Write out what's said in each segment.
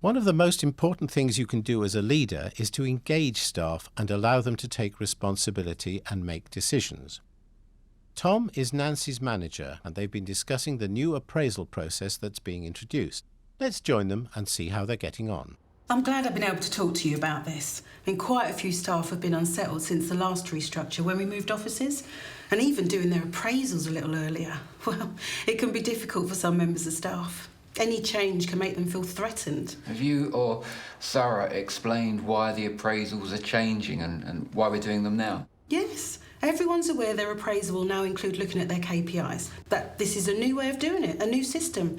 One of the most important things you can do as a leader is to engage staff and allow them to take responsibility and make decisions. Tom is Nancy's manager, and they've been discussing the new appraisal process that's being introduced. Let's join them and see how they're getting on. I'm glad I've been able to talk to you about this. Quite a few staff have been unsettled since the last restructure when we moved offices, and even doing their appraisals a little earlier. Well, it can be difficult for some members of staff. Any change can make them feel threatened. Have you or Sarah explained why the appraisals are changing and why we're doing them now? Yes. Everyone's aware their appraisal will now include looking at their KPIs. That this is a new way of doing it, a new system.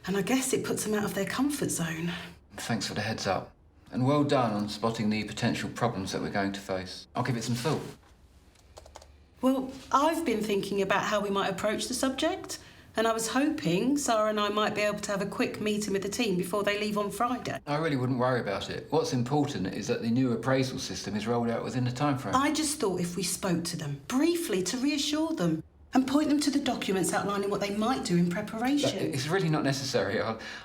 And I guess it puts them out of their comfort zone. Thanks for the heads up. And well done on spotting the potential problems that we're going to face. I'll give it some thought. Well, I've been thinking about how we might approach the subject. And I was hoping Sarah and I might be able to have a quick meeting with the team before they leave on Friday. I really wouldn't worry about it. What's important is that the new appraisal system is rolled out within the time frame. I just thought if we spoke to them briefly to reassure them and point them to the documents outlining what they might do in preparation. It's really not necessary.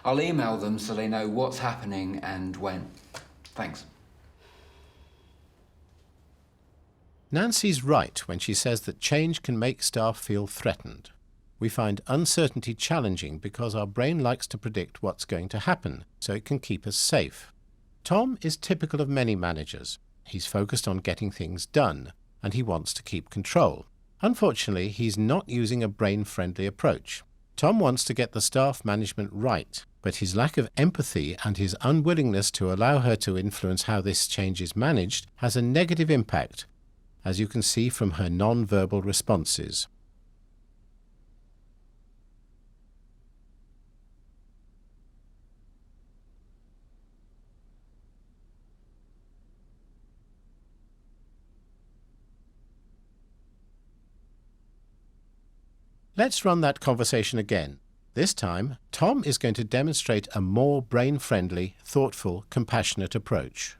I'll email them so they know what's happening and when. Thanks. Nancy's right when she says that change can make staff feel threatened. We find uncertainty challenging because our brain likes to predict what's going to happen, so it can keep us safe. Tom is typical of many managers. He's focused on getting things done, and he wants to keep control. Unfortunately, he's not using a brain-friendly approach. Tom wants to get the staff management right, but his lack of empathy and his unwillingness to allow her to influence how this change is managed has a negative impact, as you can see from her non-verbal responses. Let's run that conversation again. This time, Tom is going to demonstrate a more brain-friendly, thoughtful, compassionate approach.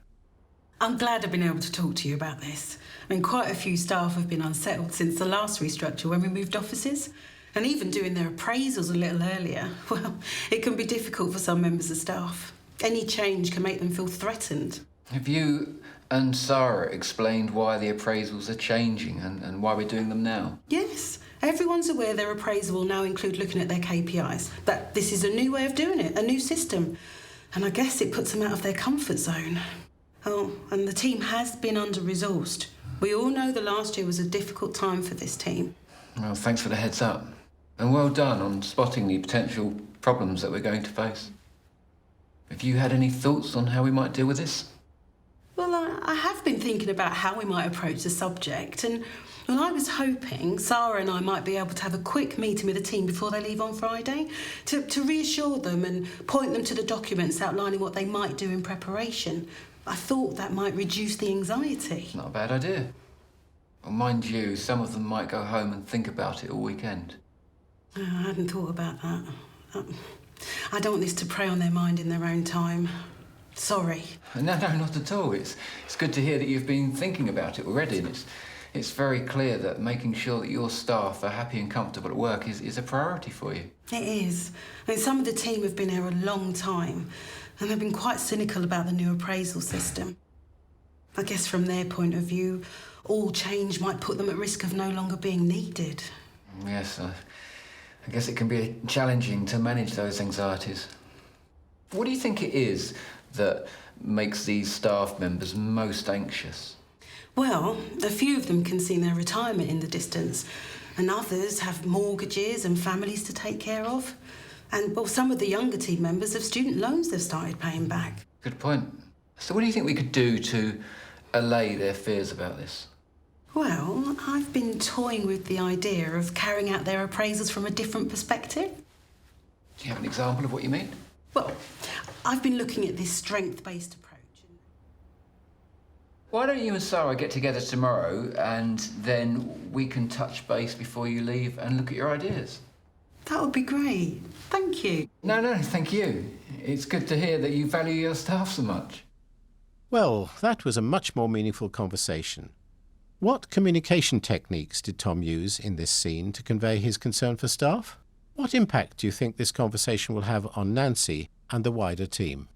I'm glad I've been able to talk to you about this. Quite a few staff have been unsettled since the last restructure when we moved offices. And even doing their appraisals a little earlier, well, it can be difficult for some members of staff. Any change can make them feel threatened. Have you and Sarah explained why the appraisals are changing and why we're doing them now? Yes. Everyone's aware their appraisal will now include looking at their KPIs. That this is a new way of doing it, a new system. And I guess it puts them out of their comfort zone. Oh, and the team has been under-resourced. We all know the last year was a difficult time for this team. Well, thanks for the heads up. And well done on spotting the potential problems that we're going to face. Have you had any thoughts on how we might deal with this? Well, I have been thinking about how we might approach the subject, and well, I was hoping Sarah and I might be able to have a quick meeting with the team before they leave on Friday to reassure them and point them to the documents outlining what they might do in preparation. I thought that might reduce the anxiety. Not a bad idea. Well, mind you, some of them might go home and think about it all weekend. I hadn't thought about that. I don't want this to prey on their mind in their own time. Sorry. No, not at all. It's good to hear that you've been thinking about it already, and it's very clear that making sure that your staff are happy and comfortable at work is a priority for you. It is. Some of the team have been here a long time, and they've been quite cynical about the new appraisal system. I guess from their point of view, all change might put them at risk of no longer being needed. Yes, I guess it can be challenging to manage those anxieties. What do you think it is that makes these staff members most anxious? Well, a few of them can see their retirement in the distance, and others have mortgages and families to take care of. And, well, some of the younger team members have student loans they've started paying back. Good point. So what do you think we could do to allay their fears about this? Well, I've been toying with the idea of carrying out their appraisals from a different perspective. Do you have an example of what you mean? Well, I've been looking at this strength-based approach. Why don't you and Sarah get together tomorrow and then we can touch base before you leave and look at your ideas? That would be great. Thank you. No, thank you. It's good to hear that you value your staff so much. Well, that was a much more meaningful conversation. What communication techniques did Tom use in this scene to convey his concern for staff? What impact do you think this conversation will have on Nancy and the wider team?